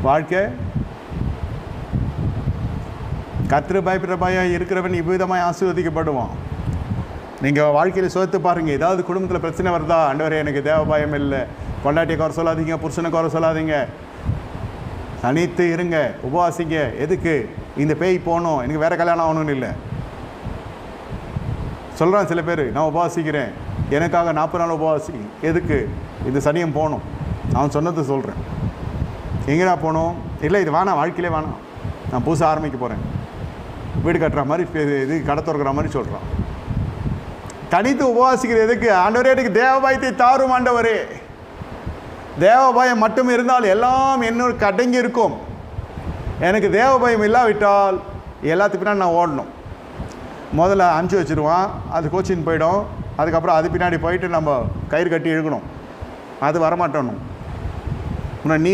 வாழ்க்கை கர்த்தர் பயப்படுற பயம் இருக்கிறவன் இவ்விதமாய் ஆசீர்வதிக்கப்படுவான். நீங்கள் வாழ்க்கையில் சோர்த்து பாருங்கள். ஏதாவது குடும்பத்தில் பிரச்சனை வருதா? ஆண்டவரே எனக்கு தேவ பயம் இல்லை. பொண்டாட்டியை குறை சொல்லாதீங்க, புருஷனை குறை சொல்லாதீங்க, தனித்து இருங்க, உபவாசிங்க. எதுக்கு? இந்த பேய் போகணும், எனக்கு வேறு கல்யாணம் ஆகணும்னு இல்லை சொல்கிறான் சில பேர். நான் உபவாசிக்கிறேன், எனக்காக 40 நாள் உபவாசி. எதுக்கு? இந்த சனியம் போகணும். நான் சொன்னது சொல்கிறேன். எங்கேடா போகணும்? இல்லை இது வேணாம், வாழ்க்கையிலே வேணாம், நான் புதுசாக ஆரம்பிக்க போகிறேன், வீடு கட்டுற மாதிரி, இது கடை திறக்கிற மாதிரி சொல்கிறான். தனித்து உபவாசிக்கிற எதுக்கு? ஆண்டவரே எனக்கு தேவ பயத்தை தாரும் ஆண்டவரே. தேவ பயம் மட்டும் இருந்தால் எல்லாம் என்னோட அடங்கி இருக்கும். எனக்கு தேவ பயம் இல்லாவிட்டால் எல்லாத்துக்கு பின்னாடி நான் ஓடணும். முதல்ல அனுப்பிச்சி வச்சுருவான், அது கோச்சின்னு போயிடும். அதுக்கப்புறம் அது பின்னாடி போயிட்டு நம்ம கயிறு கட்டி இழுக்கணும். அது வரமாட்டணும். நீ